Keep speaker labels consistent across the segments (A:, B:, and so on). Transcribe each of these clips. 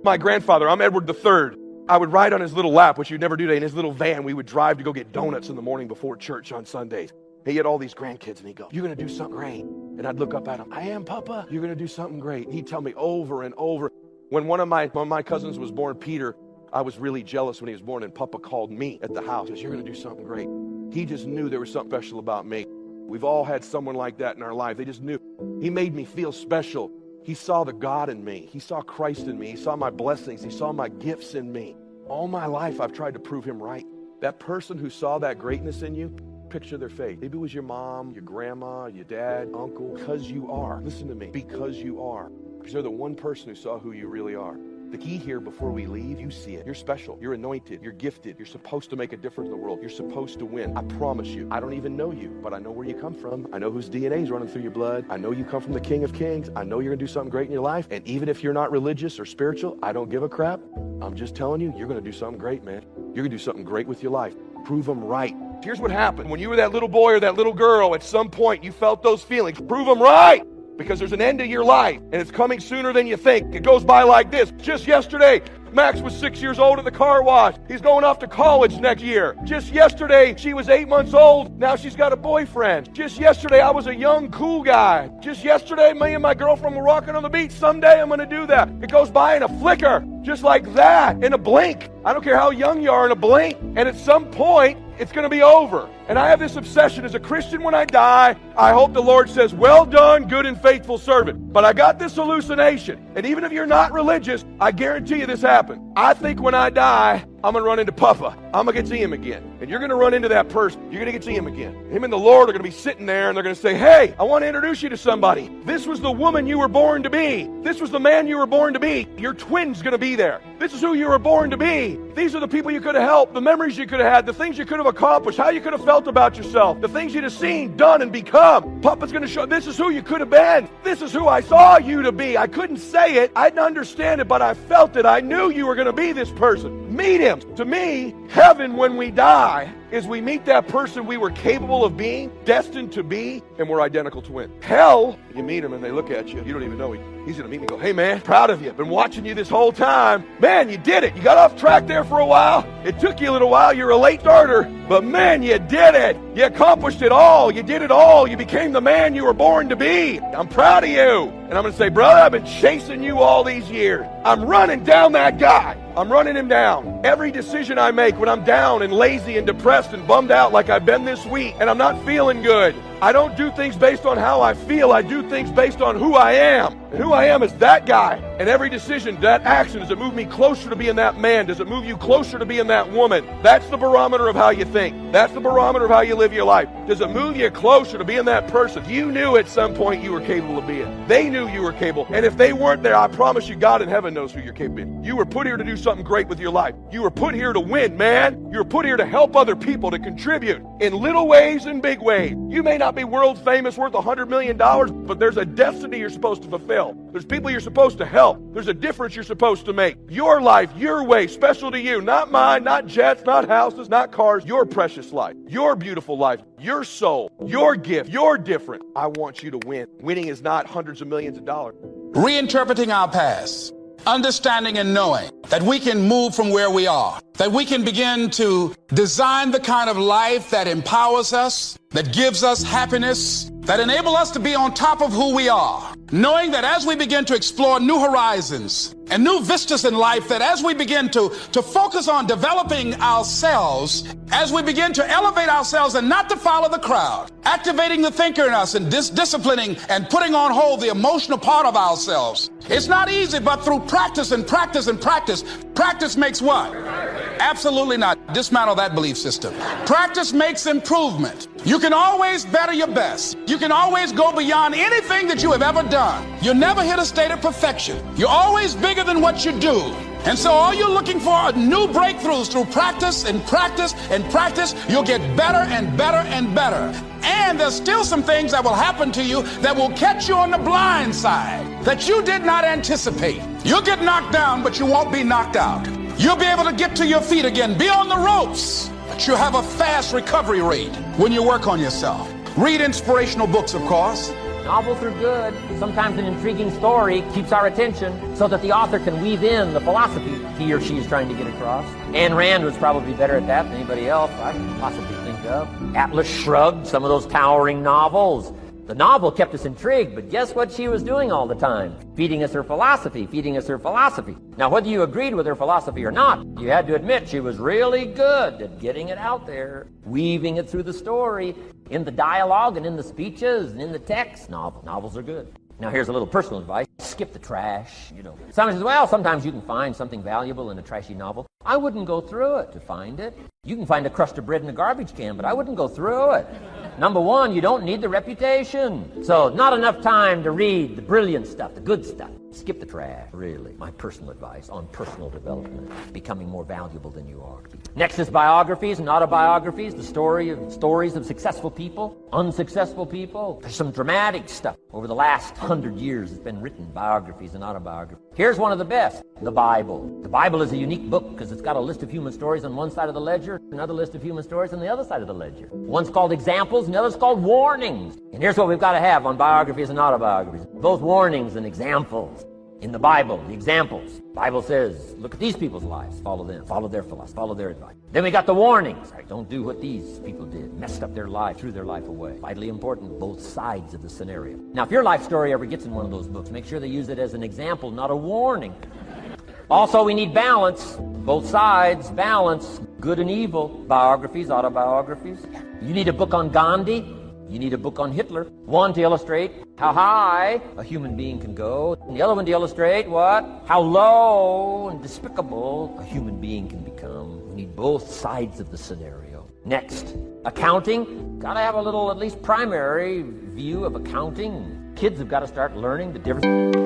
A: My grandfather, I'm Edward III. I would ride on his little lap, which you'd never do today, in his little van. We would drive to go get donuts in the morning before church on Sundays. He had all these grandkids, and he'd go, "You're going to do something great." And I'd look up at him. "I am, Papa. You're going to do something great." And he'd tell me over and over. When one of my cousins was born, Peter, I was really jealous when he was born, and Papa called me at the house. He said, "You're going to do something great." He just knew there was something special about me. We've all had someone like that in our life. They just knew. He made me feel special. He saw the God in me. He saw Christ in me. He saw my blessings. He saw my gifts in me. All my life, I've tried to prove him right. That person who saw that greatness in you, picture their face. Maybe it was your mom, your grandma, your dad, uncle. Because you are. Listen to me. Because you are. Because they're the one person who saw who you really are. The key here, before we leave, you see it. You're special. You're anointed. You're gifted. You're supposed to make a difference in the world. You're supposed to win. I promise you. I don't even know you, but I know where you come from. I know whose DNA is running through your blood. I know you come from the King of Kings. I know you're going to do something great in your life. And even if you're not religious or spiritual, I don't give a crap. I'm just telling you, you're going to do something great, man. You're going to do something great with your life. Prove them right. Here's what happened. When you were that little boy or that little girl, at some point you felt those feelings. Prove them right. Because there's an end to your life, and it's coming sooner than you think. It goes by like this. Just yesterday, Max was 6 years old at the car wash. He's going off to college next year. Just yesterday, she was 8 months old. Now she's got a boyfriend. Just yesterday, I was a young, cool guy. Just yesterday, me and my girlfriend were walking on the beach. Someday, I'm going to do that. It goes by in a flicker, just like that, in a blink. I don't care how young you are, in a blink. And at some point, it's going to be over. And I have this obsession as a Christian. When I die, I hope the Lord says, "Well done, good and faithful servant." But I got this hallucination. And even if you're not religious, I guarantee you this happened. I think when I die, I'm going to run into Papa. I'm going to get to see him again. And you're going to run into that person. You're going to get to see him again. Him and the Lord are going to be sitting there, and they're going to say, "Hey, I want to introduce you to somebody. This was the woman you were born to be. This was the man you were born to be. Your twin's going to be there. This is who you were born to be. These are the people you could have helped, the memories you could have had, the things you could have accomplished, how you could have felt about yourself, the things you'd have seen, done, and become. Papa's going to show, this is who you could have been. This is who I saw you to be." I couldn't say it. I didn't understand it, but I felt it. I knew you were going to be this person. Meet him. To me, heaven, when we die, is we meet that person we were capable of being, destined to be, and we're identical twins. Hell, you meet him and they look at you. You don't even know him. He's going to meet me and go, "Hey, man, proud of you. Been watching you this whole time. Man, you did it. You got off track there for a while. It took you a little while. You're a late starter. But, man, you did it. You accomplished it all. You did it all. You became the man you were born to be. I'm proud of you." And I'm going to say, "Brother, I've been chasing you all these years. I'm running down that guy. I'm running him down. Every decision I make when I'm down and lazy and depressed and bummed out like I've been this week and I'm not feeling good, I don't do things based on how I feel. I do things based on who I am. And who I am is that guy. And every decision, that action, does it move me closer to being that man? Does it move you closer to being that woman? That's the barometer of how you think. That's the barometer of how you live your life. Does it move you closer to being that person you knew at some point you were capable of being? They knew you were capable. And if they weren't there, I promise you, God in heaven knows who you're capable of. You were put here to do something great with your life. You were put here to win, man. You were put here to help other people, to contribute in little ways and big ways. You may not be world famous, worth $100 million, but there's a destiny you're supposed to fulfill. There's people you're supposed to help. There's a difference you're supposed to make. Your life, your way, special to you. Not mine, not jets, not houses, not cars. Your precious life, your beautiful life, your soul, your gift, your different. I want you to win. Winning is not hundreds of millions of dollars.
B: Reinterpreting our past, understanding and knowing that we can move from where we are, that we can begin to design the kind of life that empowers us, that gives us happiness, that enable us to be on top of who we are, knowing that as we begin to explore new horizons and new vistas in life, that as we begin to focus on developing ourselves, as we begin to elevate ourselves and not to follow the crowd, activating the thinker in us and disciplining and putting on hold the emotional part of ourselves. It's not easy, but through practice and practice and practice, practice makes what? Absolutely not. Dismantle that belief system. Practice makes improvement. You can always better your best. You can always go beyond anything that you have ever done. You'll never hit a state of perfection. You're always bigger than what you do. And so all you're looking for are new breakthroughs through practice and practice and practice. You'll get better and better and better. And there's still some things that will happen to you that will catch you on the blind side that you did not anticipate. You'll get knocked down, but you won't be knocked out. You'll be able to get to your feet again, be on the ropes, but you'll have a fast recovery rate when you work on yourself. Read inspirational books, of course.
C: Novels are good. Sometimes an intriguing story keeps our attention so that the author can weave in the philosophy he or she is trying to get across. Ayn Rand was probably better at that than anybody else I can possibly think of. Atlas Shrugged, some of those towering novels. The novel kept us intrigued, but guess what she was doing all the time? Feeding us her philosophy, feeding us her philosophy. Now, whether you agreed with her philosophy or not, you had to admit she was really good at getting it out there, weaving it through the story, in the dialogue and in the speeches and in the text. Novels are good. Now, here's a little personal advice. Skip the trash, Someone says, well, sometimes you can find something valuable in a trashy novel. I wouldn't go through it to find it. You can find a crust of bread in a garbage can, but I wouldn't go through it. Number one, you don't need the reputation. So not enough time to read the brilliant stuff, the good stuff. Skip the trash, really. My personal advice on personal development, becoming more valuable than you are. Next is biographies and autobiographies, the stories of successful people, unsuccessful people. There's some dramatic stuff. Over the last 100 years, it's been written, biographies and autobiographies. Here's one of the best, the Bible. The Bible is a unique book because it's got a list of human stories on one side of the ledger, another list of human stories on the other side of the ledger. One's called examples and the other's called warnings. And here's what we've got to have on biographies and autobiographies. Both warnings and examples. In the Bible, the examples. The Bible says, look at these people's lives. Follow them. Follow their philosophy. Follow their advice. Then we got the warnings. Right? Don't do what these people did. Messed up their life, threw their life away. Vitally important, both sides of the scenario. Now, if your life story ever gets in one of those books, make sure they use it as an example, not a warning. Also, we need balance. Both sides, balance. Good and evil. Biographies, autobiographies. You need a book on Gandhi. You need a book on Hitler. One to illustrate how high a human being can go. And the other one to illustrate what? How low and despicable a human being can become. We need both sides of the scenario. Next, accounting. Got to have a little, at least primary view of accounting. Kids have got to start learning the difference.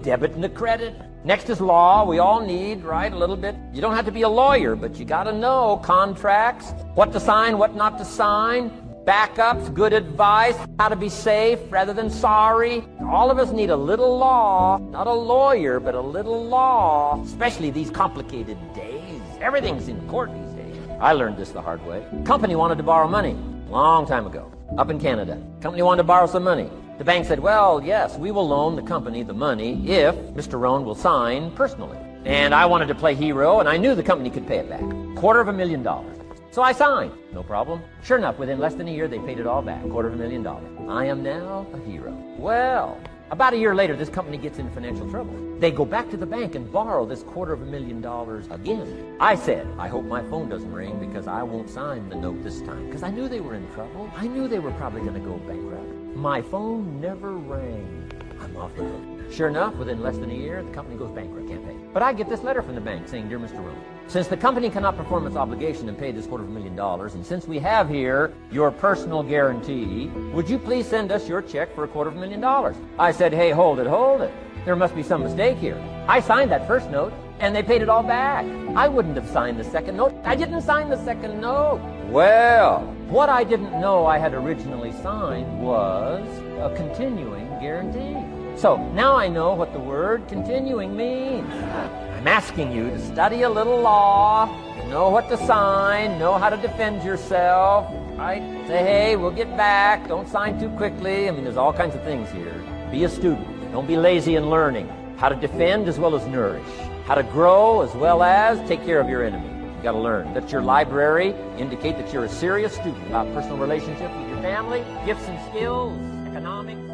C: Debit and a credit. Next is law. We all need, right, a little bit. You don't have to be a lawyer, but you got to know contracts, what to sign, what not to sign, backups, good advice, how to be safe rather than sorry. All of us need a little law, not a lawyer, but a little law, especially these complicated days. Everything's in court these days. I learned this the hard way. Company wanted to borrow money a long time ago up in Canada. Company wanted to borrow some money. The bank said, well, yes, we will loan the company the money if Mr. Rohn will sign personally. And I wanted to play hero, and I knew the company could pay it back. $250,000. So I signed. No problem. Sure enough, within less than a year, they paid it all back. $250,000. I am now a hero. Well, about a year later, this company gets into financial trouble. They go back to the bank and borrow this $250,000 again. I said, I hope my phone doesn't ring because I won't sign the note this time. Because I knew they were in trouble. I knew they were probably going to go bankrupt. My phone never rang. I'm off the hook. Sure enough, within less than a year, the company goes bankrupt, can't pay. But I get this letter from the bank saying, Dear Mr. Rohn, since the company cannot perform its obligation and pay this $250,000, and since we have here your personal guarantee, would you please send us your check for $250,000? I said, hey, hold it. There must be some mistake here. I signed that first note, and they paid it all back. I wouldn't have signed the second note. I didn't sign the second note. Well, what I didn't know I had originally signed was a continuing guarantee. So now I know what the word continuing means. I'm asking you to study a little law, know what to sign, know how to defend yourself, right? Say, hey, we'll get back. Don't sign too quickly. I mean, there's all kinds of things here. Be a student. Don't be lazy in learning. How to defend as well as nourish. How to grow as well as take care of your enemy. You got to learn. Let your library indicate that you're a serious student about personal relationships with your family, gifts and skills, economics,